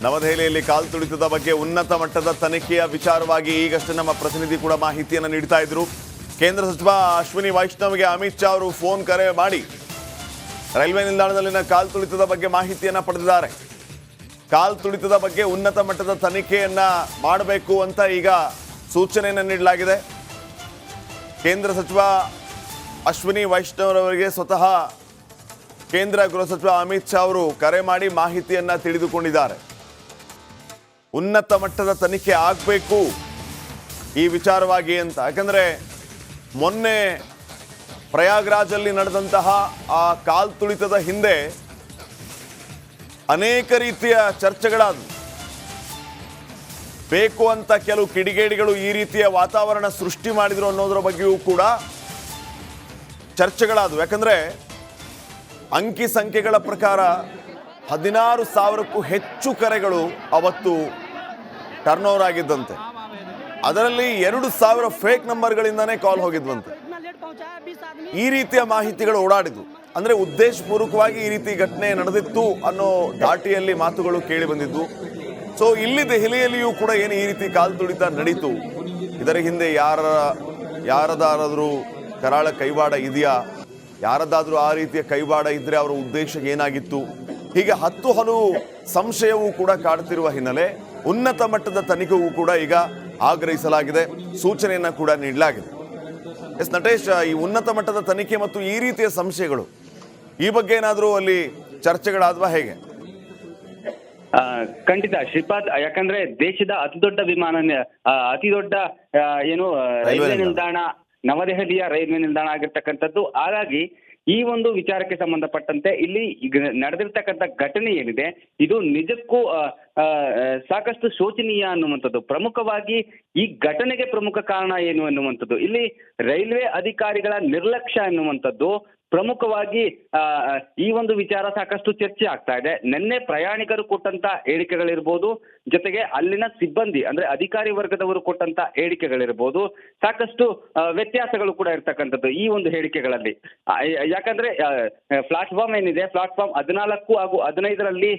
ನವದೆಹಲಿಯಲ್ಲಿ ಕಾಲ್ತುಳಿತದ ಬಗ್ಗೆ ಉನ್ನತ ಮಟ್ಟದ ತನಿಖೆಯ ವಿಚಾರವಾಗಿ ಈಗಷ್ಟೇ ನಮ್ಮ ಪ್ರತಿನಿಧಿ ಕೂಡ ಮಾಹಿತಿಯನ್ನು ನೀಡ್ತಾ ಇದ್ರು. ಕೇಂದ್ರ ಸಚಿವ ಅಶ್ವಿನಿ ವೈಷ್ಣವ್ಗೆ ಅಮಿತ್ ಶಾ ಅವರು ಫೋನ್ ಕರೆ ಮಾಡಿ ರೈಲ್ವೆ ನಿಲ್ದಾಣದಲ್ಲಿನ ಕಾಲ್ತುಳಿತದ ಬಗ್ಗೆ ಮಾಹಿತಿಯನ್ನು ಪಡೆದಿದ್ದಾರೆ. ಕಾಲ್ತುಳಿತದ ಬಗ್ಗೆ ಉನ್ನತ ಮಟ್ಟದ ತನಿಖೆಯನ್ನ ಮಾಡಬೇಕು ಅಂತ ಈಗ ಸೂಚನೆಯನ್ನು ನೀಡಲಾಗಿದೆ. ಕೇಂದ್ರ ಸಚಿವ ಅಶ್ವಿನಿ ವೈಷ್ಣವರವರಿಗೆ ಸ್ವತಃ ಕೇಂದ್ರ ಗೃಹ ಸಚಿವ ಅಮಿತ್ ಶಾ ಅವರು ಕರೆ ಮಾಡಿ ಮಾಹಿತಿಯನ್ನ ತಿಳಿದುಕೊಂಡಿದ್ದಾರೆ. ಉನ್ನತ ಮಟ್ಟದ ತನಿಖೆ ಆಗಬೇಕು ಈ ವಿಚಾರವಾಗಿ ಅಂತ. ಯಾಕಂದ್ರೆ ಮೊನ್ನೆ ಪ್ರಯಾಗ್ರಾಜಲ್ಲಿ ನಡೆದಂತಹ ಆ ಕಾಲ್ತುಳಿತದ ಹಿಂದೆ ಅನೇಕ ರೀತಿಯ ಚರ್ಚೆಗಳಾದವು. ಬೇಕು ಅಂತ ಕೆಲವು ಕಿಡಿಗೇಡಿಗಳು ಈ ರೀತಿಯ ವಾತಾವರಣ ಸೃಷ್ಟಿ ಮಾಡಿದ್ರು ಅನ್ನೋದರ ಬಗ್ಗೆಯೂ ಕೂಡ ಚರ್ಚೆಗಳಾದವು. ಯಾಕಂದ್ರೆ ಅಂಕಿ ಸಂಖ್ಯೆಗಳ ಪ್ರಕಾರ 16,000ಕ್ಕೂ ಹೆಚ್ಚು ಕರೆಗಳು ಅವತ್ತು ಟರ್ನ್ ಓವರ್ ಆಗಿದ್ದಂತೆ. ಅದರಲ್ಲಿ 2,000 ಫೇಕ್ ನಂಬರ್ಗಳಿಂದಾನೇ ಕಾಲ್ ಹೋಗಿದ್ವಂತೆ. ಈ ರೀತಿಯ ಮಾಹಿತಿಗಳು ಓಡಾಡಿದ್ವು. ಅಂದ್ರೆ ಉದ್ದೇಶಪೂರ್ವಕವಾಗಿ ಈ ರೀತಿ ಘಟನೆ ನಡೆದಿತ್ತು ಅನ್ನೋ ದಾಟಿಯಲ್ಲಿ ಮಾತುಗಳು ಕೇಳಿ ಬಂದಿದ್ವು. ಸೊ ಇಲ್ಲಿ ದೆಹಲಿಯಲ್ಲಿಯೂ ಕೂಡ ಏನು ಈ ರೀತಿ ಕಾಲ್ತುಳಿತ ನಡೀತು, ಇದರ ಹಿಂದೆ ಯಾರದಾದ್ರೂ ಕರಾಳ ಕೈವಾಡ ಇದೆಯಾ, ಯಾರದಾದ್ರೂ ಆ ರೀತಿಯ ಕೈವಾಡ ಇದ್ರೆ ಅವರ ಉದ್ದೇಶ ಏನಾಗಿತ್ತು, ಹೀಗೆ ಹಲವು ಸಂಶಯವೂ ಕೂಡ ಕಾಡ್ತಿರುವ ಹಿನ್ನೆಲೆ ಉನ್ನತ ಮಟ್ಟದ ತನಿಖೆಗೂ ಕೂಡ ಈಗ ಆಗ್ರಹಿಸಲಾಗಿದೆ, ಸೂಚನೆಯನ್ನ ಕೂಡ ನೀಡಲಾಗಿದೆ. ಎಸ್ ನಟೇಶ್, ಈ ಉನ್ನತ ಮಟ್ಟದ ತನಿಖೆ ಮತ್ತು ಈ ರೀತಿಯ ಸಂಶಯಗಳು ಈ ಬಗ್ಗೆ ಏನಾದರೂ ಅಲ್ಲಿ ಚರ್ಚೆಗಳಾದ್ವಾ ಹೇಗೆ? ಖಂಡಿತ ಶ್ರೀಪಾದ್, ಯಾಕಂದ್ರೆ ದೇಶದ ಅತಿದೊಡ್ಡ ರೈಲ್ವೆ ನಿಲ್ದಾಣ ನವದೆಹಲಿಯ ರೈಲ್ವೆ ನಿಲ್ದಾಣ ಆಗಿರ್ತಕ್ಕಂಥದ್ದು. ಹಾಗಾಗಿ ಈ ಒಂದು ವಿಚಾರಕ್ಕೆ ಸಂಬಂಧಪಟ್ಟಂತೆ ಇಲ್ಲಿ ನಡೆದಿರ್ತಕ್ಕಂಥ ಘಟನೆ ಏನಿದೆ ಇದು ನಿಜಕ್ಕೂ ಸಾಕಷ್ಟು ಶೋಚನೀಯ ಅನ್ನುವಂಥದ್ದು. ಪ್ರಮುಖವಾಗಿ ಈ ಘಟನೆಗೆ ಪ್ರಮುಖ ಕಾರಣ ಏನು ಅನ್ನುವಂಥದ್ದು, ಇಲ್ಲಿ ರೈಲ್ವೆ ಅಧಿಕಾರಿಗಳ ನಿರ್ಲಕ್ಷ್ಯ ಅನ್ನುವಂಥದ್ದು ಪ್ರಮುಖವಾಗಿ ಈ ಒಂದು ವಿಚಾರ ಸಾಕಷ್ಟು ಚರ್ಚೆ ಆಗ್ತಾ ಇದೆ. ನಿನ್ನೆ ಪ್ರಯಾಣಿಕರು ಕೊಟ್ಟಂತ ಹೇಳಿಕೆಗಳಿರ್ಬೋದು, ಜೊತೆಗೆ ಅಲ್ಲಿನ ಸಿಬ್ಬಂದಿ ಅಂದ್ರೆ ಅಧಿಕಾರಿ ವರ್ಗದವರು ಕೊಟ್ಟಂತ ಹೇಳಿಕೆಗಳಿರ್ಬೋದು, ಸಾಕಷ್ಟು ವ್ಯತ್ಯಾಸಗಳು ಕೂಡ ಇರ್ತಕ್ಕಂಥದ್ದು ಈ ಒಂದು ಹೇಳಿಕೆಗಳಲ್ಲಿ. ಯಾಕಂದ್ರೆ ಪ್ಲಾಟ್ಫಾರ್ಮ್ ಏನಿದೆ, ಪ್ಲಾಟ್ಫಾರ್ಮ್ 14 ಹಾಗೂ 15ರಲ್ಲಿ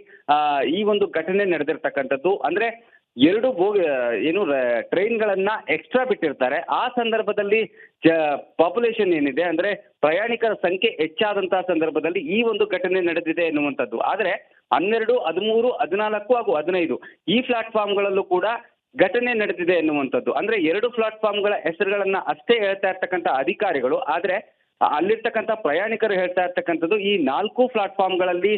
ಈ ಒಂದು ಘಟನೆ ನಡೆದಿರ್ತಕ್ಕಂಥದ್ದು. ಅಂದ್ರೆ 2 ಟ್ರೈನ್ಗಳನ್ನ ಎಕ್ಸ್ಟ್ರಾ ಬಿಟ್ಟಿರ್ತಾರೆ. ಆ ಸಂದರ್ಭದಲ್ಲಿ ಪಾಪ್ಯುಲೇಷನ್ ಏನಿದೆ ಅಂದ್ರೆ ಪ್ರಯಾಣಿಕರ ಸಂಖ್ಯೆ ಹೆಚ್ಚಾದಂತಹ ಸಂದರ್ಭದಲ್ಲಿ ಈ ಒಂದು ಘಟನೆ ನಡೆದಿದೆ ಎನ್ನುವಂಥದ್ದು. ಆದ್ರೆ 12, 13, 14 ಹಾಗೂ 15 ಈ ಪ್ಲಾಟ್ಫಾರ್ಮ್ಗಳಲ್ಲೂ ಕೂಡ ಘಟನೆ ನಡೆದಿದೆ ಎನ್ನುವಂಥದ್ದು. ಅಂದ್ರೆ 2 ಪ್ಲಾಟ್ಫಾರ್ಮ್ಗಳ ಹೆಸರುಗಳನ್ನ ಅಷ್ಟೇ ಹೇಳ್ತಾ ಇರ್ತಕ್ಕಂಥ ಅಧಿಕಾರಿಗಳು, ಆದ್ರೆ ಅಲ್ಲಿರ್ತಕ್ಕಂಥ ಪ್ರಯಾಣಿಕರು ಹೇಳ್ತಾ ಇರ್ತಕ್ಕಂಥದ್ದು ಈ 4 ಪ್ಲಾಟ್ಫಾರ್ಮ್ಗಳಲ್ಲಿ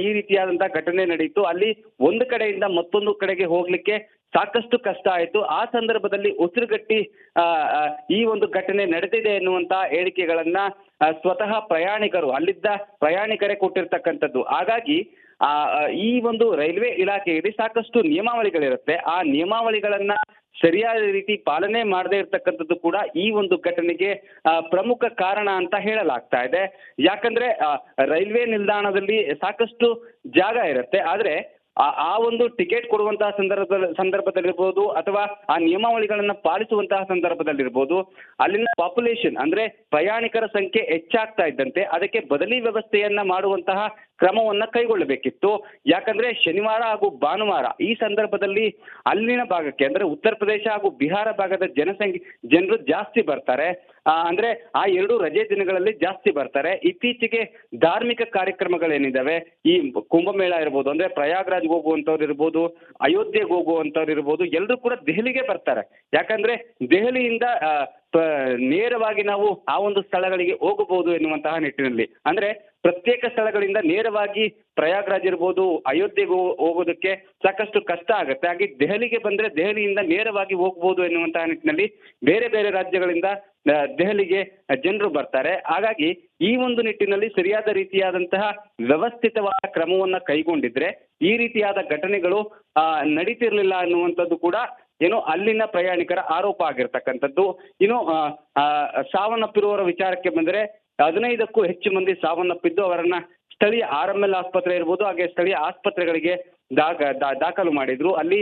ಈ ರೀತಿಯಾದಂತಹ ಘಟನೆ ನಡೆಯಿತು. ಅಲ್ಲಿ ಒಂದು ಕಡೆಯಿಂದ ಮತ್ತೊಂದು ಕಡೆಗೆ ಹೋಗ್ಲಿಕ್ಕೆ ಸಾಕಷ್ಟು ಕಷ್ಟ ಆಯಿತು. ಆ ಸಂದರ್ಭದಲ್ಲಿ ಉಸಿರುಗಟ್ಟಿ ಈ ಒಂದು ಘಟನೆ ನಡೆದಿದೆ ಎನ್ನುವಂತ ಹೇಳಿಕೆಗಳನ್ನ ಸ್ವತಃ ಅಲ್ಲಿದ್ದ ಪ್ರಯಾಣಿಕರೇ ಕೊಟ್ಟಿರ್ತಕ್ಕಂಥದ್ದು. ಹಾಗಾಗಿ ಈ ಒಂದು ರೈಲ್ವೆ ಇಲಾಖೆಯಲ್ಲಿ ಸಾಕಷ್ಟು ನಿಯಮಾವಳಿಗಳಿರುತ್ತೆ. ಆ ನಿಯಮಾವಳಿಗಳನ್ನ ಸರಿಯಾದ ರೀತಿ ಪಾಲನೆ ಮಾಡದೇ ಇರ್ತಕ್ಕಂಥದ್ದು ಕೂಡ ಈ ಒಂದು ಘಟನೆಗೆ ಪ್ರಮುಖ ಕಾರಣ ಅಂತ ಹೇಳಲಾಗ್ತಾ ಇದೆ. ಯಾಕಂದ್ರೆ ರೈಲ್ವೆ ನಿಲ್ದಾಣದಲ್ಲಿ ಸಾಕಷ್ಟು ಜಾಗ ಇರುತ್ತೆ, ಆದ್ರೆ ಆ ಒಂದು ಟಿಕೆಟ್ ಕೊಡುವಂತಹ ಸಂದರ್ಭದಲ್ಲಿರ್ಬೋದು ಅಥವಾ ಆ ನಿಯಮಾವಳಿಗಳನ್ನ ಪಾಲಿಸುವಂತಹ ಸಂದರ್ಭದಲ್ಲಿರ್ಬೋದು, ಅಲ್ಲಿನ ಪಾಪ್ಯುಲೇಷನ್ ಅಂದ್ರೆ ಪ್ರಯಾಣಿಕರ ಸಂಖ್ಯೆ ಹೆಚ್ಚಾಗ್ತಾ ಇದ್ದಂತೆ ಅದಕ್ಕೆ ಬದಲಿ ವ್ಯವಸ್ಥೆಯನ್ನ ಮಾಡುವಂತಹ ಕ್ರಮವನ್ನ ಕೈಗೊಳ್ಳಬೇಕಿತ್ತು. ಯಾಕಂದ್ರೆ ಶನಿವಾರ ಹಾಗೂ ಭಾನುವಾರ ಈ ಸಂದರ್ಭದಲ್ಲಿ ಅಲ್ಲಿನ ಭಾಗಕ್ಕೆ ಅಂದ್ರೆ ಉತ್ತರ ಪ್ರದೇಶ ಹಾಗೂ ಬಿಹಾರ ಭಾಗದ ಜನರು ಜಾಸ್ತಿ ಬರ್ತಾರೆ. ಅಂದ್ರೆ ಆ 2 ರಜೆ ದಿನಗಳಲ್ಲಿ ಜಾಸ್ತಿ ಬರ್ತಾರೆ. ಇತ್ತೀಚೆಗೆ ಧಾರ್ಮಿಕ ಕಾರ್ಯಕ್ರಮಗಳೇನಿದಾವೆ, ಈ ಕುಂಭಮೇಳ ಇರ್ಬೋದು, ಅಂದ್ರೆ ಪ್ರಯಾಗ್ರಾಜ್ಗೆ ಹೋಗುವಂತವ್ರು ಇರ್ಬೋದು, ಅಯೋಧ್ಯೆಗೆ ಹೋಗುವಂತವ್ರು ಇರ್ಬೋದು, ಎಲ್ಲರೂ ಕೂಡ ದೆಹಲಿಗೆ ಬರ್ತಾರೆ. ಯಾಕಂದ್ರೆ ದೆಹಲಿಯಿಂದ ನೇರವಾಗಿ ನಾವು ಆ ಒಂದು ಸ್ಥಳಗಳಿಗೆ ಹೋಗಬಹುದು ಎನ್ನುವಂತಹ ನಿಟ್ಟಿನಲ್ಲಿ, ಅಂದ್ರೆ ಪ್ರತ್ಯೇಕ ಸ್ಥಳಗಳಿಂದ ನೇರವಾಗಿ ಪ್ರಯಾಗ್ರಾಜ್ ಇರ್ಬೋದು, ಅಯೋಧ್ಯೆಗೆ ಹೋಗೋದಕ್ಕೆ ಸಾಕಷ್ಟು ಕಷ್ಟ ಆಗುತ್ತೆ. ಹಾಗೆ ದೆಹಲಿಗೆ ಬಂದ್ರೆ ದೆಹಲಿಯಿಂದ ನೇರವಾಗಿ ಹೋಗ್ಬೋದು ಎನ್ನುವಂತಹ ನಿಟ್ಟಿನಲ್ಲಿ ಬೇರೆ ಬೇರೆ ರಾಜ್ಯಗಳಿಂದ ದೆಹಲಿಗೆ ಜನರು ಬರ್ತಾರೆ. ಹಾಗಾಗಿ ಈ ಒಂದು ನಿಟ್ಟಿನಲ್ಲಿ ಸರಿಯಾದ ರೀತಿಯಾದಂತಹ ವ್ಯವಸ್ಥಿತವಾದ ಕ್ರಮವನ್ನ ಕೈಗೊಂಡಿದ್ರೆ ಈ ರೀತಿಯಾದ ಘಟನೆಗಳು ನಡೀತಿರ್ಲಿಲ್ಲ ಅನ್ನುವಂಥದ್ದು ಕೂಡ ಅಲ್ಲಿನ ಪ್ರಯಾಣಿಕರ ಆರೋಪ ಆಗಿರ್ತಕ್ಕಂಥದ್ದು. ಇನ್ನು ಸಾವನ್ನಪ್ಪಿರುವವರ ವಿಚಾರಕ್ಕೆ ಬಂದರೆ 15ಕ್ಕೂ ಹೆಚ್ಚು ಮಂದಿ ಸಾವನ್ನಪ್ಪಿದ್ದು ಅವರನ್ನ ಸ್ಥಳೀಯ RML ಆಸ್ಪತ್ರೆ ಇರ್ಬೋದು, ಹಾಗೆ ಸ್ಥಳೀಯ ಆಸ್ಪತ್ರೆಗಳಿಗೆ ದಾಖಲು ಮಾಡಿದ್ರು. ಅಲ್ಲಿ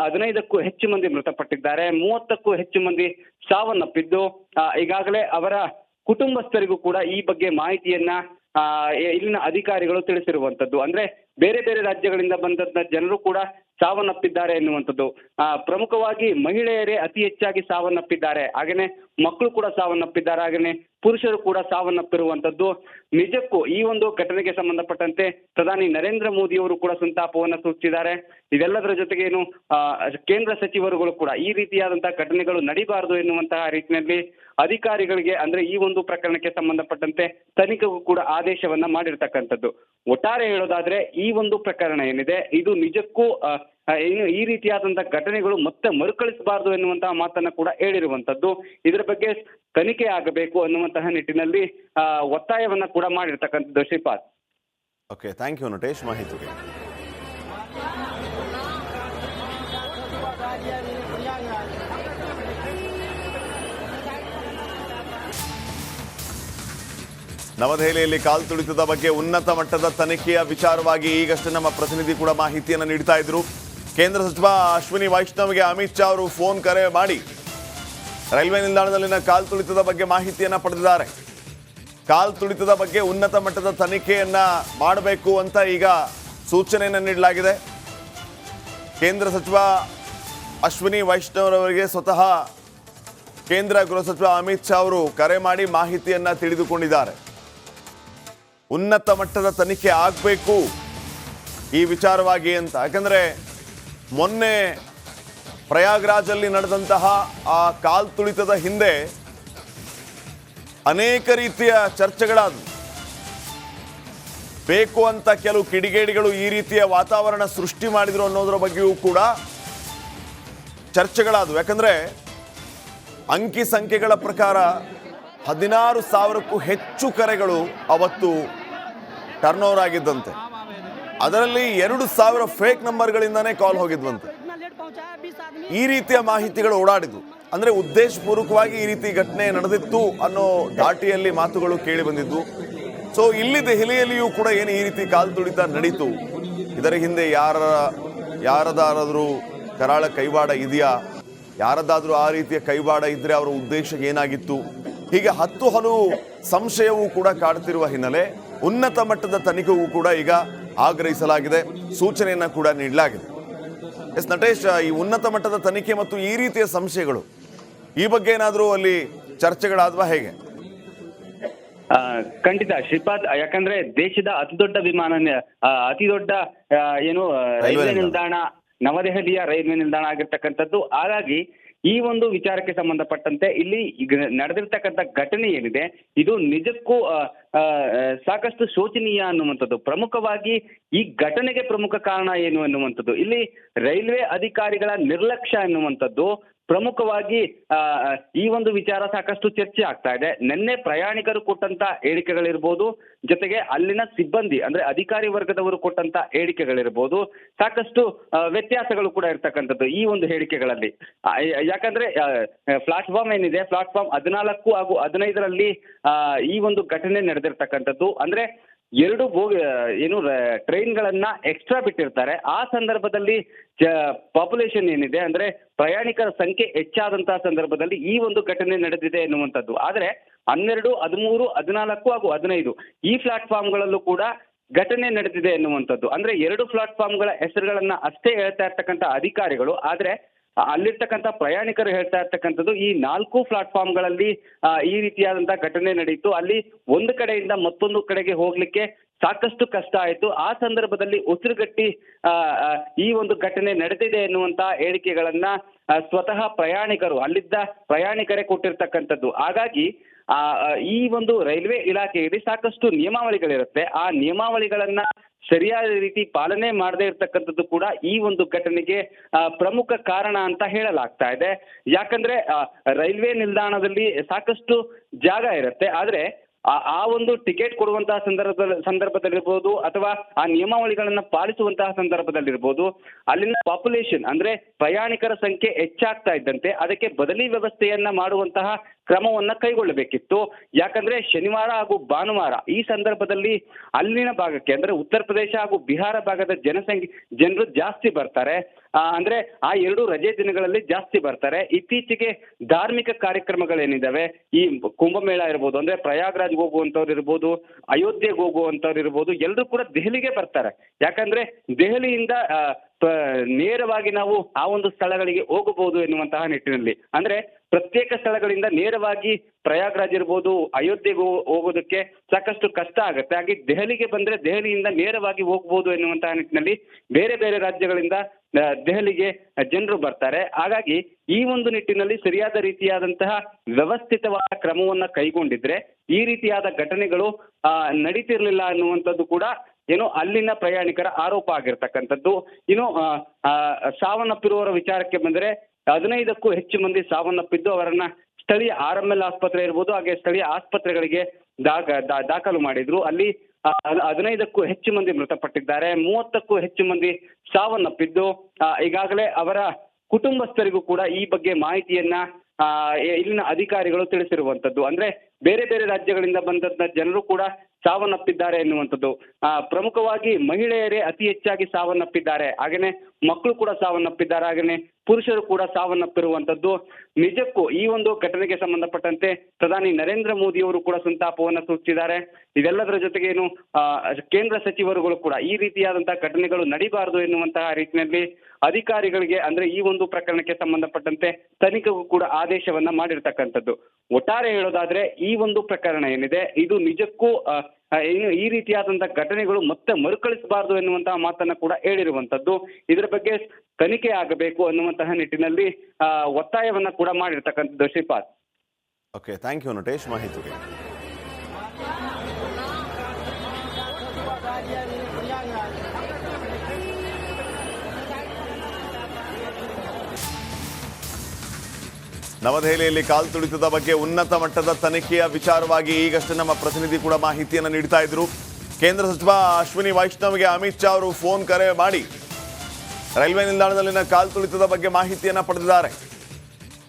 15ಕ್ಕೂ ಹೆಚ್ಚು ಮಂದಿ ಮೃತಪಟ್ಟಿದ್ದಾರೆ, 30ಕ್ಕೂ ಹೆಚ್ಚು ಮಂದಿ ಸಾವನ್ನಪ್ಪಿದ್ದು ಈಗಾಗಲೇ ಅವರ ಕುಟುಂಬಸ್ಥರಿಗೂ ಕೂಡ ಈ ಬಗ್ಗೆ ಮಾಹಿತಿಯನ್ನ ಇಲ್ಲಿನ ಅಧಿಕಾರಿಗಳು ತಿಳಿಸಿರುವಂತದ್ದು. ಅಂದ್ರೆ ಬೇರೆ ಬೇರೆ ರಾಜ್ಯಗಳಿಂದ ಬಂದಂತ ಜನರು ಕೂಡ ಸಾವನ್ನಪ್ಪಿದ್ದಾರೆ ಎನ್ನುವಂಥದ್ದು. ಪ್ರಮುಖವಾಗಿ ಮಹಿಳೆಯರೇ ಅತಿ ಹೆಚ್ಚಾಗಿ ಸಾವನ್ನಪ್ಪಿದ್ದಾರೆ, ಹಾಗೇನೆ ಮಕ್ಕಳು ಕೂಡ ಸಾವನ್ನಪ್ಪಿದ್ದಾರೆ, ಹಾಗೇನೆ ಪುರುಷರು ಕೂಡ ಸಾವನ್ನಪ್ಪಿರುವಂತದ್ದು. ನಿಜಕ್ಕೂ ಈ ಒಂದು ಘಟನೆಗೆ ಸಂಬಂಧಪಟ್ಟಂತೆ ಪ್ರಧಾನಿ ನರೇಂದ್ರ ಮೋದಿ ಅವರು ಕೂಡ ಸಂತಾಪವನ್ನು ಸೂಚಿಸಿದ್ದಾರೆ. ಇದೆಲ್ಲದರ ಜೊತೆಗೇನು ಕೇಂದ್ರ ಸಚಿವರುಗಳು ಕೂಡ ಈ ರೀತಿಯಾದಂತಹ ಘಟನೆಗಳು ನಡೀಬಾರದು ಎನ್ನುವಂತಹ ರೀತಿಯಲ್ಲಿ ಅಧಿಕಾರಿಗಳಿಗೆ ಅಂದ್ರೆ ಈ ಒಂದು ಪ್ರಕರಣಕ್ಕೆ ಸಂಬಂಧಪಟ್ಟಂತೆ ತನಿಖೆಗೂ ಕೂಡ ಆದೇಶವನ್ನ ಮಾಡಿರ್ತಕ್ಕಂಥದ್ದು. ಒಟ್ಟಾರೆ ಹೇಳೋದಾದ್ರೆ ಈ ಒಂದು ಪ್ರಕರಣ ಏನಿದೆ ಇದು ನಿಜಕ್ಕೂ ಏನು ಈ ರೀತಿಯಾದಂತಹ ಘಟನೆಗಳು ಮತ್ತೆ ಮರುಕಳಿಸಬಾರದು ಎನ್ನುವಂತಹ ಮಾತನ್ನ ಕೂಡ ಹೇಳಿರುವಂತದ್ದು. ಇದರ ಬಗ್ಗೆ ತನಿಖೆ ಆಗಬೇಕು ಅನ್ನುವಂತಹ ನಿಟ್ಟಿನಲ್ಲಿ ಒತ್ತಾಯವನ್ನ ಕೂಡ ಮಾಡಿರ್ತಕ್ಕಂಥದ್ದು. Shripad. Okay, thank you Natesh ಮಾಹಿತಿಗೆ. ನವದೆಹಲಿಯಲ್ಲಿ ಕಾಲ್ತುಳಿತದ ಬಗ್ಗೆ ಉನ್ನತ ಮಟ್ಟದ ತನಿಖೆಯ ವಿಚಾರವಾಗಿ ಈಗಷ್ಟೇ ನಮ್ಮ ಪ್ರತಿನಿಧಿ ಕೂಡ ಮಾಹಿತಿಯನ್ನು ನೀಡ್ತಾ ಇದ್ರು. ಕೇಂದ್ರ ಸಚಿವ ಅಶ್ವಿನಿ ವೈಷ್ಣವ್ಗೆ ಅಮಿತ್ ಶಾ ಅವರು ಫೋನ್ ಕರೆ ಮಾಡಿ ರೈಲ್ವೆ ನಿಲ್ದಾಣದಲ್ಲಿನ ಕಾಲ್ತುಳಿತದ ಬಗ್ಗೆ ಮಾಹಿತಿಯನ್ನು ಪಡೆದಿದ್ದಾರೆ. ಕಾಲ್ತುಳಿತದ ಬಗ್ಗೆ ಉನ್ನತ ಮಟ್ಟದ ತನಿಖೆಯನ್ನ ಮಾಡಬೇಕು ಅಂತ ಈಗ ಸೂಚನೆಯನ್ನು ನೀಡಲಾಗಿದೆ. ಕೇಂದ್ರ ಸಚಿವ ಅಶ್ವಿನಿ ವೈಷ್ಣವ್ರವರಿಗೆ ಸ್ವತಃ ಕೇಂದ್ರ ಗೃಹ ಸಚಿವ ಅಮಿತ್ ಶಾ ಅವರು ಕರೆ ಮಾಡಿ ಮಾಹಿತಿಯನ್ನ ತಿಳಿದುಕೊಂಡಿದ್ದಾರೆ. ಉನ್ನತ ಮಟ್ಟದ ತನಿಖೆ ಆಗಬೇಕು ಈ ವಿಚಾರವಾಗಿ ಅಂತ. ಯಾಕಂದ್ರೆ ಮೊನ್ನೆ ಪ್ರಯಾಗ್ರಾಜಲ್ಲಿ ನಡೆದಂತಹ ಆ ಕಾಲ್ತುಳಿತದ ಹಿಂದೆ ಅನೇಕ ರೀತಿಯ ಚರ್ಚೆಗಳಾದವು. ಬೇಕು ಅಂತ ಕೆಲವು ಕಿಡಿಗೇಡಿಗಳು ಈ ರೀತಿಯ ವಾತಾವರಣ ಸೃಷ್ಟಿ ಮಾಡಿದ್ರು ಅನ್ನೋದರ ಬಗ್ಗೆಯೂ ಕೂಡ ಚರ್ಚೆಗಳಾದವು. ಯಾಕಂದ್ರೆ ಅಂಕಿ ಸಂಖ್ಯೆಗಳ ಪ್ರಕಾರ 16,000ಕ್ಕೂ ಹೆಚ್ಚು ಕರೆಗಳು ಅವತ್ತು ಟರ್ನ್ ಓವರ್ ಆಗಿದ್ದಂತೆ. ಅದರಲ್ಲಿ 2,000 ಫೇಕ್ ನಂಬರ್ಗಳಿಂದಾನೇ ಕಾಲ್ ಹೋಗಿದ್ವಂತೆ. ಈ ರೀತಿಯ ಮಾಹಿತಿಗಳು ಓಡಾಡಿದ್ವು. ಅಂದ್ರೆ ಉದ್ದೇಶಪೂರ್ವಕವಾಗಿ ಈ ರೀತಿ ಘಟನೆ ನಡೆದಿತ್ತು ಅನ್ನೋ ದಾಟಿಯಲ್ಲಿ ಮಾತುಗಳು ಕೇಳಿ ಬಂದಿದ್ವು. ಸೊ ಇಲ್ಲಿ ದೆಹಲಿಯಲ್ಲಿಯೂ ಕೂಡ ಏನು ಈ ರೀತಿ ಕಾಲ್ತುಳಿತ ನಡೀತು, ಇದರ ಹಿಂದೆ ಯಾರದಾದ್ರೂ ಕರಾಳ ಕೈವಾಡ ಇದೆಯಾ, ಯಾರದಾದ್ರೂ ಆ ರೀತಿಯ ಕೈವಾಡ ಇದ್ರೆ ಅವರ ಉದ್ದೇಶ ಏನಾಗಿತ್ತು, ಹೀಗೆ ಹಲವು ಸಂಶಯವೂ ಕೂಡ ಕಾಡ್ತಿರುವ ಹಿನ್ನೆಲೆ ಉನ್ನತ ಮಟ್ಟದ ತನಿಖೆಗೂ ಕೂಡ ಈಗ ಆಗ್ರಹಿಸಲಾಗಿದೆ, ಸೂಚನೆಯನ್ನ ಕೂಡ ನೀಡಲಾಗಿದೆ. ಎಸ್ ನಟೇಶ್, ಈ ಉನ್ನತ ಮಟ್ಟದ ತನಿಖೆ ಮತ್ತು ಈ ರೀತಿಯ ಸಂಶಯಗಳು ಈ ಬಗ್ಗೆ ಏನಾದರೂ ಅಲ್ಲಿ ಚರ್ಚೆಗಳಾದ್ವಾ ಹೇಗೆ? ಖಂಡಿತ ಶ್ರೀಪಾದ್, ಯಾಕಂದ್ರೆ ದೇಶದ ಅತಿದೊಡ್ಡ ರೈಲ್ವೆ ನಿಲ್ದಾಣ ನವದೆಹಲಿಯ ರೈಲ್ವೆ ನಿಲ್ದಾಣ ಆಗಿರ್ತಕ್ಕಂಥದ್ದು. ಹಾಗಾಗಿ ಈ ಒಂದು ವಿಚಾರಕ್ಕೆ ಸಂಬಂಧಪಟ್ಟಂತೆ ಇಲ್ಲಿ ನಡೆದಿರ್ತಕ್ಕಂಥ ಘಟನೆ ಏನಿದೆ ಇದು ನಿಜಕ್ಕೂ ಸಾಕಷ್ಟು ಶೋಚನೀಯ ಅನ್ನುವಂಥದ್ದು. ಪ್ರಮುಖವಾಗಿ ಈ ಘಟನೆಗೆ ಪ್ರಮುಖ ಕಾರಣ ಏನು ಅನ್ನುವಂಥದ್ದು, ಇಲ್ಲಿ ರೈಲ್ವೆ ಅಧಿಕಾರಿಗಳ ನಿರ್ಲಕ್ಷ್ಯ ಎನ್ನುವಂಥದ್ದು ಪ್ರಮುಖವಾಗಿ ಈ ಒಂದು ವಿಚಾರ ಸಾಕಷ್ಟು ಚರ್ಚೆ ಆಗ್ತಾ ಇದೆ. ನಿನ್ನೆ ಪ್ರಯಾಣಿಕರು ಕೊಟ್ಟಂತ ಹೇಳಿಕೆಗಳಿರ್ಬೋದು, ಜೊತೆಗೆ ಅಲ್ಲಿನ ಸಿಬ್ಬಂದಿ ಅಂದ್ರೆ ಅಧಿಕಾರಿ ವರ್ಗದವರು ಕೊಟ್ಟಂತ ಹೇಳಿಕೆಗಳಿರ್ಬೋದು, ಸಾಕಷ್ಟು ವ್ಯತ್ಯಾಸಗಳು ಕೂಡ ಇರ್ತಕ್ಕಂಥದ್ದು ಈ ಒಂದು ಹೇಳಿಕೆಗಳಲ್ಲಿ. ಯಾಕಂದ್ರೆ ಪ್ಲಾಟ್ಫಾರ್ಮ್ ಏನಿದೆ, ಪ್ಲಾಟ್ಫಾರ್ಮ್ 14 ಹಾಗೂ 15ರಲ್ಲಿ ಈ ಒಂದು ಘಟನೆ ನಡೆದಿರ್ತಕ್ಕಂಥದ್ದು. ಅಂದ್ರೆ 2 ಟ್ರೈನ್ಗಳನ್ನ ಎಕ್ಸ್ಟ್ರಾ ಬಿಟ್ಟಿರ್ತಾರೆ. ಆ ಸಂದರ್ಭದಲ್ಲಿ ಪಾಪ್ಯುಲೇಷನ್ ಏನಿದೆ ಅಂದ್ರೆ ಪ್ರಯಾಣಿಕರ ಸಂಖ್ಯೆ ಹೆಚ್ಚಾದಂತಹ ಸಂದರ್ಭದಲ್ಲಿ ಈ ಒಂದು ಘಟನೆ ನಡೆದಿದೆ ಎನ್ನುವಂಥದ್ದು. ಆದ್ರೆ 12, 13, 14 ಹಾಗೂ 15 ಈ ಪ್ಲಾಟ್ಫಾರ್ಮ್ಗಳಲ್ಲೂ ಕೂಡ ಘಟನೆ ನಡೆದಿದೆ ಎನ್ನುವಂಥದ್ದು. ಅಂದ್ರೆ 2 ಪ್ಲಾಟ್ಫಾರ್ಮ್ಗಳ ಹೆಸರುಗಳನ್ನ ಅಷ್ಟೇ ಹೇಳ್ತಾ ಇರ್ತಕ್ಕಂಥ ಅಧಿಕಾರಿಗಳು, ಆದ್ರೆ ಅಲ್ಲಿರ್ತಕ್ಕಂಥ ಪ್ರಯಾಣಿಕರು ಹೇಳ್ತಾ ಇರ್ತಕ್ಕಂಥದ್ದು ಈ 4 ಪ್ಲಾಟ್ಫಾರ್ಮ್ಗಳಲ್ಲಿ ಈ ರೀತಿಯಾದಂತಹ ಘಟನೆ ನಡೀತು. ಅಲ್ಲಿ ಒಂದು ಕಡೆಯಿಂದ ಮತ್ತೊಂದು ಕಡೆಗೆ ಹೋಗ್ಲಿಕ್ಕೆ ಸಾಕಷ್ಟು ಕಷ್ಟ ಆಯಿತು. ಆ ಸಂದರ್ಭದಲ್ಲಿ ಉಸಿರುಗಟ್ಟಿ ಈ ಒಂದು ಘಟನೆ ನಡೆದಿದೆ ಎನ್ನುವಂತಹ ಹೇಳಿಕೆಗಳನ್ನ ಸ್ವತಃ ಅಲ್ಲಿದ್ದ ಪ್ರಯಾಣಿಕರೇ ಕೊಟ್ಟಿರ್ತಕ್ಕಂಥದ್ದು. ಹಾಗಾಗಿ ಈ ಒಂದು ರೈಲ್ವೆ ಇಲಾಖೆಯಲ್ಲಿ ಸಾಕಷ್ಟು ನಿಯಮಾವಳಿಗಳಿರುತ್ತೆ. ಆ ನಿಯಮಾವಳಿಗಳನ್ನ ಸರಿಯಾದ ರೀತಿ ಪಾಲನೆ ಮಾಡದೇ ಇರತಕ್ಕಂಥದ್ದು ಕೂಡ ಈ ಒಂದು ಘಟನೆಗೆ ಪ್ರಮುಖ ಕಾರಣ ಅಂತ ಹೇಳಲಾಗ್ತಾ ಇದೆ. ಯಾಕಂದ್ರೆ ರೈಲ್ವೆ ನಿಲ್ದಾಣದಲ್ಲಿ ಸಾಕಷ್ಟು ಜಾಗ ಇರುತ್ತೆ, ಆದ್ರೆ ಆ ಒಂದು ಟಿಕೆಟ್ ಕೊಡುವಂತಹ ಸಂದರ್ಭದಲ್ಲಿರ್ಬೋದು ಅಥವಾ ಆ ನಿಯಮಾವಳಿಗಳನ್ನ ಪಾಲಿಸುವಂತಹ ಸಂದರ್ಭದಲ್ಲಿರ್ಬೋದು, ಅಲ್ಲಿನ ಪಾಪ್ಯುಲೇಷನ್ ಅಂದ್ರೆ ಪ್ರಯಾಣಿಕರ ಸಂಖ್ಯೆ ಹೆಚ್ಚಾಗ್ತಾ ಇದ್ದಂತೆ ಅದಕ್ಕೆ ಬದಲಿ ವ್ಯವಸ್ಥೆಯನ್ನ ಮಾಡುವಂತಹ ಕ್ರಮವನ್ನ ಕೈಗೊಳ್ಳಬೇಕಿತ್ತು. ಯಾಕಂದ್ರೆ ಶನಿವಾರ ಹಾಗೂ ಭಾನುವಾರ ಈ ಸಂದರ್ಭದಲ್ಲಿ ಅಲ್ಲಿನ ಭಾಗಕ್ಕೆ ಅಂದ್ರೆ ಉತ್ತರ ಪ್ರದೇಶ ಹಾಗೂ ಬಿಹಾರ ಭಾಗದ ಜನರು ಜಾಸ್ತಿ ಬರ್ತಾರೆ. ಅಂದ್ರೆ ಆ ಎರಡು ರಜೆ ದಿನಗಳಲ್ಲಿ ಜಾಸ್ತಿ ಬರ್ತಾರೆ. ಇತ್ತೀಚೆಗೆ ಧಾರ್ಮಿಕ ಕಾರ್ಯಕ್ರಮಗಳೇನಿದಾವೆ, ಈ ಕುಂಭಮೇಳ ಇರ್ಬೋದು, ಅಂದ್ರೆ ಪ್ರಯಾಗ್ರಾಜ್ಗೆ ಹೋಗುವಂತವ್ರು ಇರ್ಬೋದು, ಅಯೋಧ್ಯೆಗೆ ಹೋಗುವಂತವ್ರು ಇರ್ಬೋದು, ಎಲ್ಲರೂ ಕೂಡ ದೆಹಲಿಗೆ ಬರ್ತಾರೆ. ಯಾಕಂದ್ರೆ ದೆಹಲಿಯಿಂದ ನೇರವಾಗಿ ನಾವು ಆ ಒಂದು ಸ್ಥಳಗಳಿಗೆ ಹೋಗಬಹುದು ಎನ್ನುವಂತಹ ನಿಟ್ಟಿನಲ್ಲಿ, ಅಂದ್ರೆ ಪ್ರತ್ಯೇಕ ಸ್ಥಳಗಳಿಂದ ನೇರವಾಗಿ ಪ್ರಯಾಗ್ರಾಜ್ ಇರ್ಬೋದು, ಅಯೋಧ್ಯೆಗೆ ಹೋಗೋದಕ್ಕೆ ಸಾಕಷ್ಟು ಕಷ್ಟ ಆಗುತ್ತೆ. ಹಾಗೆ ದೆಹಲಿಗೆ ಬಂದ್ರೆ ದೆಹಲಿಯಿಂದ ನೇರವಾಗಿ ಹೋಗ್ಬೋದು ಎನ್ನುವಂತಹ ನಿಟ್ಟಿನಲ್ಲಿ ಬೇರೆ ಬೇರೆ ರಾಜ್ಯಗಳಿಂದ ದೆಹಲಿಗೆ ಜನರು ಬರ್ತಾರೆ. ಹಾಗಾಗಿ ಈ ಒಂದು ನಿಟ್ಟಿನಲ್ಲಿ ಸರಿಯಾದ ರೀತಿಯಾದಂತಹ ವ್ಯವಸ್ಥಿತವಾದ ಕ್ರಮವನ್ನ ಕೈಗೊಂಡಿದ್ರೆ ಈ ರೀತಿಯಾದ ಘಟನೆಗಳು ನಡೀತಿರ್ಲಿಲ್ಲ ಅನ್ನುವಂಥದ್ದು ಕೂಡ ಏನು ಅಲ್ಲಿನ ಪ್ರಯಾಣಿಕರ ಆರೋಪ ಆಗಿರ್ತಕ್ಕಂಥದ್ದು. ಇನ್ನು ಸಾವನ್ನಪ್ಪಿರುವವರ ವಿಚಾರಕ್ಕೆ ಬಂದರೆ 15ಕ್ಕೂ ಹೆಚ್ಚು ಮಂದಿ ಸಾವನ್ನಪ್ಪಿದ್ದು ಅವರನ್ನ ಸ್ಥಳೀಯ RML ಆಸ್ಪತ್ರೆ ಇರ್ಬೋದು, ಹಾಗೆ ಸ್ಥಳೀಯ ಆಸ್ಪತ್ರೆಗಳಿಗೆ ದಾಖಲು ಮಾಡಿದ್ರು. ಅಲ್ಲಿ 15ಕ್ಕೂ ಹೆಚ್ಚು ಮಂದಿ ಮೃತಪಟ್ಟಿದ್ದಾರೆ, 30ಕ್ಕೂ ಹೆಚ್ಚು ಮಂದಿ ಸಾವನ್ನಪ್ಪಿದ್ದು ಈಗಾಗಲೇ ಅವರ ಕುಟುಂಬಸ್ಥರಿಗೂ ಕೂಡ ಈ ಬಗ್ಗೆ ಮಾಹಿತಿಯನ್ನ ಇಲ್ಲಿನ ಅಧಿಕಾರಿಗಳು ತಿಳಿಸಿರುವಂತದ್ದು. ಅಂದ್ರೆ ಬೇರೆ ಬೇರೆ ರಾಜ್ಯಗಳಿಂದ ಬಂದಂತ ಜನರು ಕೂಡ ಸಾವನ್ನಪ್ಪಿದ್ದಾರೆ ಎನ್ನುವಂಥದ್ದು. ಪ್ರಮುಖವಾಗಿ ಮಹಿಳೆಯರೇ ಅತಿ ಹೆಚ್ಚಾಗಿ ಸಾವನ್ನಪ್ಪಿದ್ದಾರೆ, ಹಾಗೇನೆ ಮಕ್ಕಳು ಕೂಡ ಸಾವನ್ನಪ್ಪಿದ್ದಾರೆ, ಹಾಗೇನೆ ಪುರುಷರು ಕೂಡ ಸಾವನ್ನಪ್ಪಿರುವಂತದ್ದು. ನಿಜಕ್ಕೂ ಈ ಒಂದು ಘಟನೆಗೆ ಸಂಬಂಧಪಟ್ಟಂತೆ ಪ್ರಧಾನಿ ನರೇಂದ್ರ ಮೋದಿ ಅವರು ಕೂಡ ಸಂತಾಪವನ್ನು ಸೂಚಿಸಿದ್ದಾರೆ. ಇದೆಲ್ಲದರ ಜೊತೆಗೆ ಏನು ಕೇಂದ್ರ ಸಚಿವರುಗಳು ಕೂಡ ಈ ರೀತಿಯಾದಂತಹ ಘಟನೆಗಳು ನಡೀಬಾರದು ಎನ್ನುವಂತಹ ರೀತಿಯಲ್ಲಿ ಅಧಿಕಾರಿಗಳಿಗೆ ಅಂದ್ರೆ ಈ ಒಂದು ಪ್ರಕರಣಕ್ಕೆ ಸಂಬಂಧಪಟ್ಟಂತೆ ತನಿಖೆಗೂ ಕೂಡ ಆದೇಶವನ್ನ ಮಾಡಿರ್ತಕ್ಕಂಥದ್ದು. ಒಟ್ಟಾರೆ ಹೇಳೋದಾದ್ರೆ ಈ ಒಂದು ಪ್ರಕರಣ ಏನಿದೆ ಇದು ನಿಜಕ್ಕೂ ಈ ರೀತಿಯಾದಂತಹ ಘಟನೆಗಳು ಮತ್ತೆ ಮರುಕಳಿಸಬಾರದು ಎನ್ನುವಂತಹ ಮಾತನ್ನ ಕೂಡ ಹೇಳಿರುವಂತದ್ದು. ಇದರ ಬಗ್ಗೆ ತನಿಖೆ ಆಗಬೇಕು ಅನ್ನುವಂತಹ ನಿಟ್ಟಿನಲ್ಲಿ ಒತ್ತಾಯವನ್ನ ಕೂಡ ಮಾಡಿರ್ತಕ್ಕಂಥದ್ದು. Shripad. Okay, thank you Natesh ಮಾಹಿತಿಗೆ. ನವದೆಹಲಿಯಲ್ಲಿ ಕಾಲ್ತುಳಿತದ ಬಗ್ಗೆ ಉನ್ನತ ಮಟ್ಟದ ತನಿಖೆಯ ವಿಚಾರವಾಗಿ ಈಗಷ್ಟೇ ನಮ್ಮ ಪ್ರತಿನಿಧಿ ಕೂಡ ಮಾಹಿತಿಯನ್ನು ನೀಡ್ತಾ ಇದ್ರು. ಕೇಂದ್ರ ಸಚಿವ ಅಶ್ವಿನಿ ವೈಷ್ಣವ್ಗೆ ಅಮಿತ್ ಶಾ ಅವರು ಫೋನ್ ಕರೆ ಮಾಡಿ ರೈಲ್ವೆ ನಿಲ್ದಾಣದಲ್ಲಿನ ಕಾಲ್ತುಳಿತದ ಬಗ್ಗೆ ಮಾಹಿತಿಯನ್ನ ಪಡೆದಿದ್ದಾರೆ.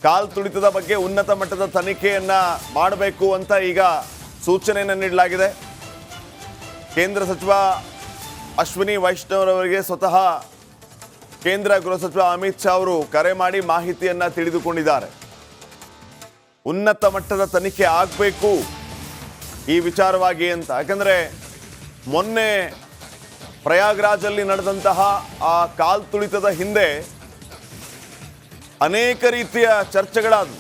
ಕಾಲ್ತುಳಿತದ ಬಗ್ಗೆ ಉನ್ನತ ಮಟ್ಟದ ತನಿಖೆಯನ್ನ ಮಾಡಬೇಕು ಅಂತ ಈಗ ಸೂಚನೆಯನ್ನು ನೀಡಲಾಗಿದೆ. ಕೇಂದ್ರ ಸಚಿವ ಅಶ್ವಿನಿ ವೈಷ್ಣವ್ರವರಿಗೆ ಸ್ವತಃ ಕೇಂದ್ರ ಗೃಹ ಸಚಿವ ಅಮಿತ್ ಶಾ ಅವರು ಕರೆ ಮಾಡಿ ಮಾಹಿತಿಯನ್ನ ತಿಳಿದುಕೊಂಡಿದ್ದಾರೆ. ಉನ್ನತ ಮಟ್ಟದ ತನಿಖೆ ಆಗಬೇಕು ಈ ವಿಚಾರವಾಗಿ ಅಂತ. ಯಾಕಂದರೆ ಮೊನ್ನೆ ಪ್ರಯಾಗ್ರಾಜಲ್ಲಿ ನಡೆದಂತಹ ಆ ಕಾಲ್ತುಳಿತದ ಹಿಂದೆ ಅನೇಕ ರೀತಿಯ ಚರ್ಚೆಗಳಾದವು.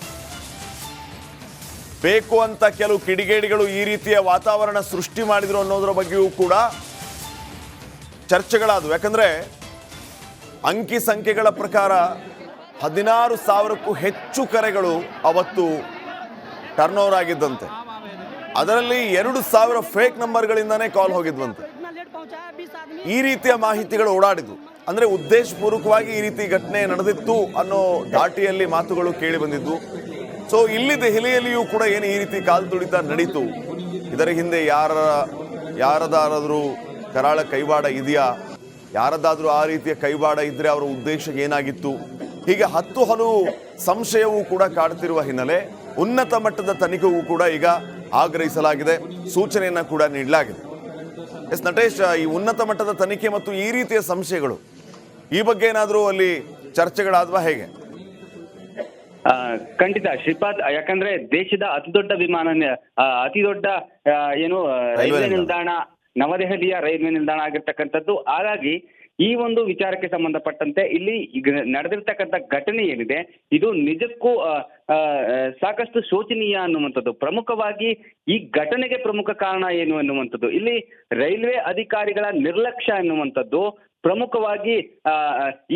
ಬೇಕು ಅಂತ ಕೆಲವು ಕಿಡಿಗೇಡಿಗಳು ಈ ರೀತಿಯ ವಾತಾವರಣ ಸೃಷ್ಟಿ ಮಾಡಿದ್ರು ಅನ್ನೋದರ ಬಗ್ಗೆಯೂ ಕೂಡ ಚರ್ಚೆಗಳಾದವು. ಯಾಕಂದರೆ ಅಂಕಿ ಸಂಖ್ಯೆಗಳ ಪ್ರಕಾರ 16,000ಕ್ಕೂ ಹೆಚ್ಚು ಕರೆಗಳು ಅವತ್ತು ಟರ್ನ್ ಓವರ್ ಆಗಿದ್ದಂತೆ. ಅದರಲ್ಲಿ 2,000 ಫೇಕ್ ನಂಬರ್ಗಳಿಂದಾನೇ ಕಾಲ್ ಹೋಗಿದ್ವಂತೆ. ಈ ರೀತಿಯ ಮಾಹಿತಿಗಳು ಓಡಾಡಿದ್ವು. ಅಂದರೆ ಉದ್ದೇಶಪೂರ್ವಕವಾಗಿ ಈ ರೀತಿ ಘಟನೆ ನಡೆದಿತ್ತು ಅನ್ನೋ ಧಾಟಿಯಲ್ಲಿ ಮಾತುಗಳು ಕೇಳಿ ಬಂದಿದ್ವು. ಸೊ ಇಲ್ಲಿ ದೆಹಲಿಯಲ್ಲಿಯೂ ಕೂಡ ಏನು ಈ ರೀತಿ ಕಾಲ್ತುಳಿತ ನಡೀತು, ಇದರ ಹಿಂದೆ ಯಾರದಾದ್ರೂ ಕರಾಳ ಕೈವಾಡ ಇದೆಯಾ, ಯಾರದಾದ್ರೂ ಆ ರೀತಿಯ ಕೈವಾಡ ಇದ್ರೆ ಅವರ ಉದ್ದೇಶ ಏನಾಗಿತ್ತು, ಹೀಗೆ ಹಲವು ಸಂಶಯವೂ ಕೂಡ ಕಾಡ್ತಿರುವ ಹಿನ್ನೆಲೆ ಉನ್ನತ ಮಟ್ಟದ ತನಿಖೆಗೂ ಕೂಡ ಈಗ ಆಗ್ರಹಿಸಲಾಗಿದೆ, ಸೂಚನೆಯನ್ನ ಕೂಡ ನೀಡಲಾಗಿದೆ. ಎಸ್ ನಟೇಶ್, ಈ ಉನ್ನತ ಮಟ್ಟದ ತನಿಖೆ ಮತ್ತು ಈ ರೀತಿಯ ಸಂಶಯಗಳು ಈ ಬಗ್ಗೆ ಏನಾದರೂ ಅಲ್ಲಿ ಚರ್ಚೆಗಳಾದ್ವಾ ಹೇಗೆ? ಖಂಡಿತ ಶ್ರೀಪಾದ್, ಯಾಕಂದ್ರೆ ದೇಶದ ಅತಿ ದೊಡ್ಡ ಏನು ರೈಲ್ವೆ ನಿಲ್ದಾಣ ನವದೆಹಲಿಯ ರೈಲ್ವೆ ನಿಲ್ದಾಣ ಆಗಿರ್ತಕ್ಕಂಥದ್ದು. ಹಾಗಾಗಿ ಈ ಒಂದು ವಿಚಾರಕ್ಕೆ ಸಂಬಂಧಪಟ್ಟಂತೆ ಇಲ್ಲಿ ನಡೆದಿರ್ತಕ್ಕಂಥ ಘಟನೆ ಏನಿದೆ ಇದು ನಿಜಕ್ಕೂ ಸಾಕಷ್ಟು ಶೋಚನೀಯ ಅನ್ನುವಂಥದ್ದು. ಪ್ರಮುಖವಾಗಿ ಈ ಘಟನೆಗೆ ಪ್ರಮುಖ ಕಾರಣ ಏನು ಅನ್ನುವಂಥದ್ದು, ಇಲ್ಲಿ ರೈಲ್ವೆ ಅಧಿಕಾರಿಗಳ ನಿರ್ಲಕ್ಷ್ಯ ಅನ್ನುವಂಥದ್ದು ಪ್ರಮುಖವಾಗಿ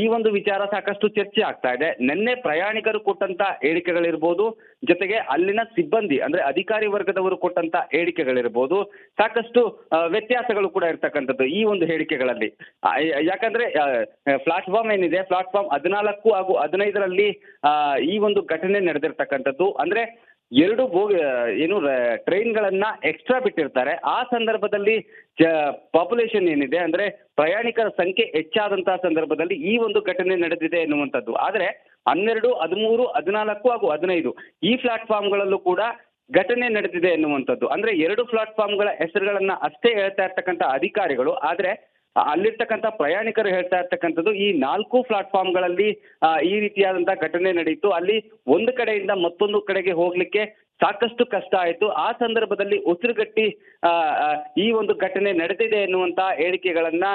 ಈ ಒಂದು ವಿಚಾರ ಸಾಕಷ್ಟು ಚರ್ಚೆ ಆಗ್ತಾ ಇದೆ. ನಿನ್ನೆ ಪ್ರಯಾಣಿಕರು ಕೊಟ್ಟಂತ ಹೇಳಿಕೆಗಳಿರ್ಬೋದು, ಜೊತೆಗೆ ಅಲ್ಲಿನ ಸಿಬ್ಬಂದಿ ಅಂದ್ರೆ ಅಧಿಕಾರಿ ವರ್ಗದವರು ಕೊಟ್ಟಂತ ಹೇಳಿಕೆಗಳಿರ್ಬೋದು, ಸಾಕಷ್ಟು ವ್ಯತ್ಯಾಸಗಳು ಕೂಡ ಇರ್ತಕ್ಕಂಥದ್ದು ಈ ಒಂದು ಹೇಳಿಕೆಗಳಲ್ಲಿ. ಯಾಕಂದ್ರೆ ಪ್ಲಾಟ್ಫಾರ್ಮ್ ಏನಿದೆ, ಪ್ಲಾಟ್ಫಾರ್ಮ್ 14 ಹಾಗೂ 15ರಲ್ಲಿ ಈ ಒಂದು ಘಟನೆ ನಡೆದಿರ್ತಕ್ಕಂಥದ್ದು. ಅಂದ್ರೆ ಎರಡು ಏನು ಟ್ರೈನ್ಗಳನ್ನ ಎಕ್ಸ್ಟ್ರಾ ಬಿಟ್ಟಿರ್ತಾರೆ. ಆ ಸಂದರ್ಭದಲ್ಲಿ ಪಾಪ್ಯುಲೇಷನ್ ಏನಿದೆ ಅಂದ್ರೆ ಪ್ರಯಾಣಿಕರ ಸಂಖ್ಯೆ ಹೆಚ್ಚಾದಂತಹ ಸಂದರ್ಭದಲ್ಲಿ ಈ ಒಂದು ಘಟನೆ ನಡೆದಿದೆ ಎನ್ನುವಂಥದ್ದು. ಆದ್ರೆ 12, 13, 14 ಹಾಗೂ 15 ಈ ಪ್ಲಾಟ್ಫಾರ್ಮ್ಗಳಲ್ಲೂ ಕೂಡ ಘಟನೆ ನಡೆದಿದೆ ಎನ್ನುವಂಥದ್ದು. ಅಂದ್ರೆ 2 ಪ್ಲಾಟ್ಫಾರ್ಮ್ಗಳ ಹೆಸರುಗಳನ್ನ ಅಷ್ಟೇ ಹೇಳ್ತಾ ಇರ್ತಕ್ಕಂಥ ಅಧಿಕಾರಿಗಳು, ಆದ್ರೆ ಅಲ್ಲಿರ್ತಕ್ಕಂಥ ಪ್ರಯಾಣಿಕರು ಹೇಳ್ತಾ ಇರ್ತಕ್ಕಂಥದ್ದು ಈ 4 ಪ್ಲಾಟ್ಫಾರ್ಮ್ಗಳಲ್ಲಿ ಈ ರೀತಿಯಾದಂತಹ ಘಟನೆ ನಡೆಯಿತು. ಅಲ್ಲಿ ಒಂದು ಕಡೆಯಿಂದ ಮತ್ತೊಂದು ಕಡೆಗೆ ಹೋಗ್ಲಿಕ್ಕೆ ಸಾಕಷ್ಟು ಕಷ್ಟ ಆಯಿತು. ಆ ಸಂದರ್ಭದಲ್ಲಿ ಉಸಿರುಗಟ್ಟಿ ಈ ಒಂದು ಘಟನೆ ನಡೆದಿದೆ ಎನ್ನುವಂತಹ ಹೇಳಿಕೆಗಳನ್ನ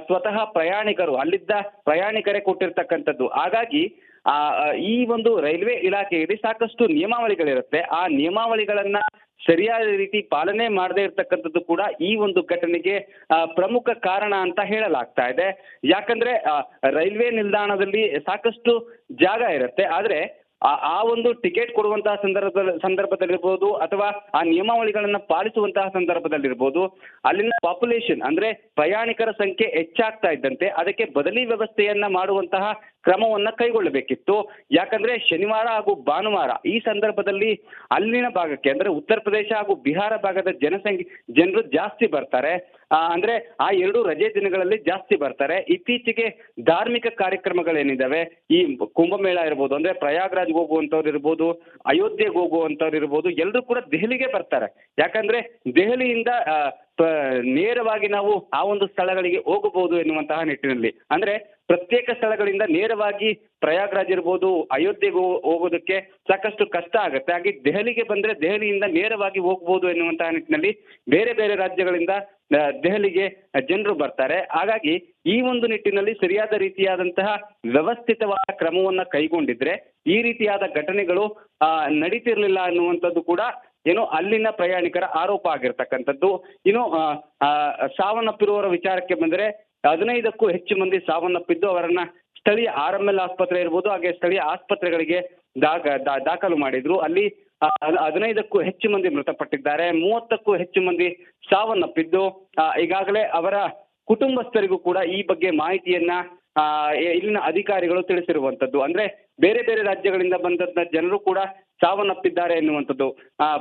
ಸ್ವತಃ ಪ್ರಯಾಣಿಕರು, ಅಲ್ಲಿದ್ದ ಪ್ರಯಾಣಿಕರೇ ಕೊಟ್ಟಿರ್ತಕ್ಕಂಥದ್ದು. ಹಾಗಾಗಿ ಈ ಒಂದು ರೈಲ್ವೆ ಇಲಾಖೆಯಲ್ಲಿ ಸಾಕಷ್ಟು ನಿಯಮಾವಳಿಗಳಿರುತ್ತೆ. ಆ ನಿಯಮಾವಳಿಗಳನ್ನ ಸರಿಯಾದ ರೀತಿ ಪಾಲನೆ ಮಾಡದೇ ಇರತಕ್ಕಂಥದ್ದು ಕೂಡ ಈ ಒಂದು ಘಟನೆಗೆ ಪ್ರಮುಖ ಕಾರಣ ಅಂತ ಹೇಳಲಾಗ್ತಾ ಇದೆ. ಯಾಕಂದ್ರೆ ರೈಲ್ವೆ ನಿಲ್ದಾಣದಲ್ಲಿ ಸಾಕಷ್ಟು ಜಾಗ ಇರುತ್ತೆ, ಆದ್ರೆ ಆ ಒಂದು ಟಿಕೆಟ್ ಕೊಡುವಂತಹ ಸಂದರ್ಭದಲ್ಲಿರ್ಬೋದು ಅಥವಾ ಆ ನಿಯಮಾವಳಿಗಳನ್ನ ಪಾಲಿಸುವಂತಹ ಸಂದರ್ಭದಲ್ಲಿರ್ಬೋದು, ಅಲ್ಲಿನ ಪಾಪ್ಯುಲೇಷನ್ ಅಂದ್ರೆ ಪ್ರಯಾಣಿಕರ ಸಂಖ್ಯೆ ಹೆಚ್ಚಾಗ್ತಾ ಇದ್ದಂತೆ ಅದಕ್ಕೆ ಬದಲಿ ವ್ಯವಸ್ಥೆಯನ್ನ ಮಾಡುವಂತಹ ಕ್ರಮವನ್ನ ಕೈಗೊಳ್ಳಬೇಕಿತ್ತು. ಯಾಕಂದ್ರೆ ಶನಿವಾರ ಹಾಗೂ ಭಾನುವಾರ ಈ ಸಂದರ್ಭದಲ್ಲಿ ಅಲ್ಲಿನ ಭಾಗಕ್ಕೆ ಅಂದ್ರೆ ಉತ್ತರ ಪ್ರದೇಶ ಹಾಗೂ ಬಿಹಾರ ಭಾಗದ ಜನರು ಜಾಸ್ತಿ ಬರ್ತಾರೆ. ಅಂದ್ರೆ ಆ 2 ರಜೆ ದಿನಗಳಲ್ಲಿ ಜಾಸ್ತಿ ಬರ್ತಾರೆ. ಇತ್ತೀಚೆಗೆ ಧಾರ್ಮಿಕ ಕಾರ್ಯಕ್ರಮಗಳೇನಿದಾವೆ, ಈ ಕುಂಭಮೇಳ ಇರ್ಬೋದು, ಅಂದ್ರೆ ಪ್ರಯಾಗ್ರಾಜ್ಗೆ ಹೋಗುವಂತವ್ರು ಇರ್ಬೋದು, ಅಯೋಧ್ಯೆಗೆ ಹೋಗುವಂತವ್ರು ಇರ್ಬೋದು, ಎಲ್ಲರೂ ಕೂಡ ದೆಹಲಿಗೆ ಬರ್ತಾರೆ. ಯಾಕಂದ್ರೆ ದೆಹಲಿಯಿಂದ ನೇರವಾಗಿ ನಾವು ಆ ಒಂದು ಸ್ಥಳಗಳಿಗೆ ಹೋಗಬಹುದು ಎನ್ನುವಂತಹ ನಿಟ್ಟಿನಲ್ಲಿ, ಅಂದ್ರೆ ಪ್ರತ್ಯೇಕ ಸ್ಥಳಗಳಿಂದ ನೇರವಾಗಿ ಪ್ರಯಾಗ್ರಾಜ್ ಇರ್ಬೋದು, ಅಯೋಧ್ಯೆಗೆ ಹೋಗೋದಕ್ಕೆ ಸಾಕಷ್ಟು ಕಷ್ಟ ಆಗುತ್ತೆ. ಹಾಗೆ ದೆಹಲಿಗೆ ಬಂದ್ರೆ ದೆಹಲಿಯಿಂದ ನೇರವಾಗಿ ಹೋಗ್ಬೋದು ಎನ್ನುವಂತಹ ನಿಟ್ಟಿನಲ್ಲಿ ಬೇರೆ ಬೇರೆ ರಾಜ್ಯಗಳಿಂದ ದೆಹಲಿಗೆ ಜನರು ಬರ್ತಾರೆ. ಹಾಗಾಗಿ ಈ ಒಂದು ನಿಟ್ಟಿನಲ್ಲಿ ಸರಿಯಾದ ರೀತಿಯಾದಂತಹ ವ್ಯವಸ್ಥಿತವಾದ ಕ್ರಮವನ್ನ ಕೈಗೊಂಡಿದ್ರೆ ಈ ರೀತಿಯಾದ ಘಟನೆಗಳು ನಡೀತಿರ್ಲಿಲ್ಲ ಅನ್ನುವಂಥದ್ದು ಕೂಡ ಏನು ಅಲ್ಲಿನ ಪ್ರಯಾಣಿಕರ ಆರೋಪ ಆಗಿರ್ತಕ್ಕಂಥದ್ದು. ಇನ್ನು ಸಾವನ್ನಪ್ಪಿರುವವರ ವಿಚಾರಕ್ಕೆ ಬಂದರೆ 15ಕ್ಕೂ ಹೆಚ್ಚು ಮಂದಿ ಸಾವನ್ನಪ್ಪಿದ್ದು ಅವರನ್ನ ಸ್ಥಳೀಯ RML ಆಸ್ಪತ್ರೆ ಇರ್ಬೋದು, ಹಾಗೆ ಸ್ಥಳೀಯ ಆಸ್ಪತ್ರೆಗಳಿಗೆ ದಾಖಲು ಮಾಡಿದ್ರು. ಅಲ್ಲಿ 15ಕ್ಕೂ ಹೆಚ್ಚು ಮಂದಿ ಮೃತಪಟ್ಟಿದ್ದಾರೆ, 30ಕ್ಕೂ ಹೆಚ್ಚು ಮಂದಿ ಸಾವನ್ನಪ್ಪಿದ್ದು ಈಗಾಗಲೇ ಅವರ ಕುಟುಂಬಸ್ಥರಿಗೂ ಕೂಡ ಈ ಬಗ್ಗೆ ಮಾಹಿತಿಯನ್ನ ಇಲ್ಲಿನ ಅಧಿಕಾರಿಗಳು ತಿಳಿಸಿರುವಂತದ್ದು. ಅಂದ್ರೆ ಬೇರೆ ಬೇರೆ ರಾಜ್ಯಗಳಿಂದ ಬಂದಂತ ಜನರು ಕೂಡ ಸಾವನ್ನಪ್ಪಿದ್ದಾರೆ ಎನ್ನುವಂಥದ್ದು.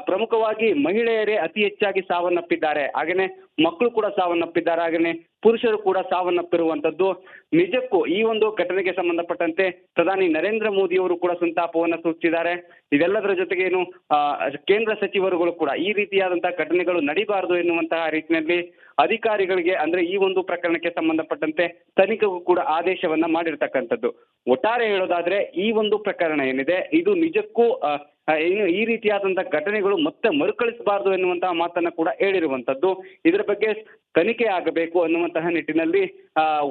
ಪ್ರಮುಖವಾಗಿ ಮಹಿಳೆಯರೇ ಅತಿ ಹೆಚ್ಚಾಗಿ ಸಾವನ್ನಪ್ಪಿದ್ದಾರೆ, ಹಾಗೇನೆ ಮಕ್ಕಳು ಕೂಡ ಸಾವನ್ನಪ್ಪಿದ್ದಾರೆ, ಹಾಗೇನೆ ಪುರುಷರು ಕೂಡ ಸಾವನ್ನಪ್ಪಿರುವಂತದ್ದು. ನಿಜಕ್ಕೂ ಈ ಒಂದು ಘಟನೆಗೆ ಸಂಬಂಧಪಟ್ಟಂತೆ ಪ್ರಧಾನಿ ನರೇಂದ್ರ ಮೋದಿ ಅವರು ಕೂಡ ಸಂತಾಪವನ್ನು ಸೂಚಿಸಿದ್ದಾರೆ. ಇದೆಲ್ಲದರ ಜೊತೆಗೇನು ಕೇಂದ್ರ ಸಚಿವರುಗಳು ಕೂಡ ಈ ರೀತಿಯಾದಂತಹ ಘಟನೆಗಳು ನಡೀಬಾರದು ಎನ್ನುವಂತಹ ರೀತಿಯಲ್ಲಿ ಅಧಿಕಾರಿಗಳಿಗೆ ಅಂದ್ರೆ ಈ ಒಂದು ಪ್ರಕರಣಕ್ಕೆ ಸಂಬಂಧಪಟ್ಟಂತೆ ತನಿಖೆಗೂ ಕೂಡ ಆದೇಶವನ್ನ ಮಾಡಿರ್ತಕ್ಕಂಥದ್ದು. ಒಟ್ಟಾರೆ ಹೇಳೋದಾದ್ರೆ ಈ ಒಂದು ಪ್ರಕರಣ ಏನಿದೆ ಇದು ನಿಜಕ್ಕೂ ಈ ರೀತಿಯಾದಂತಹ ಘಟನೆಗಳು ಮತ್ತೆ ಮರುಕಳಿಸಬಾರದು ಎನ್ನುವಂತಹ ಮಾತನ್ನ ಕೂಡ ಹೇಳಿರುವಂತದ್ದು. ಇದರ ಬಗ್ಗೆ ತನಿಖೆ ಆಗಬೇಕು ಅನ್ನುವಂತಹ ನಿಟ್ಟಿನಲ್ಲಿ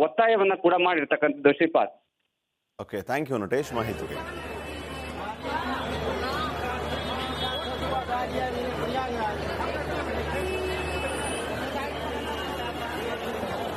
ಒತ್ತಾಯವನ್ನ ಕೂಡ ಮಾಡಿರ್ತಕ್ಕಂಥದ್ದು. Shripad. Okay, thank you Natesh ಮಾಹಿತಿಗೆ.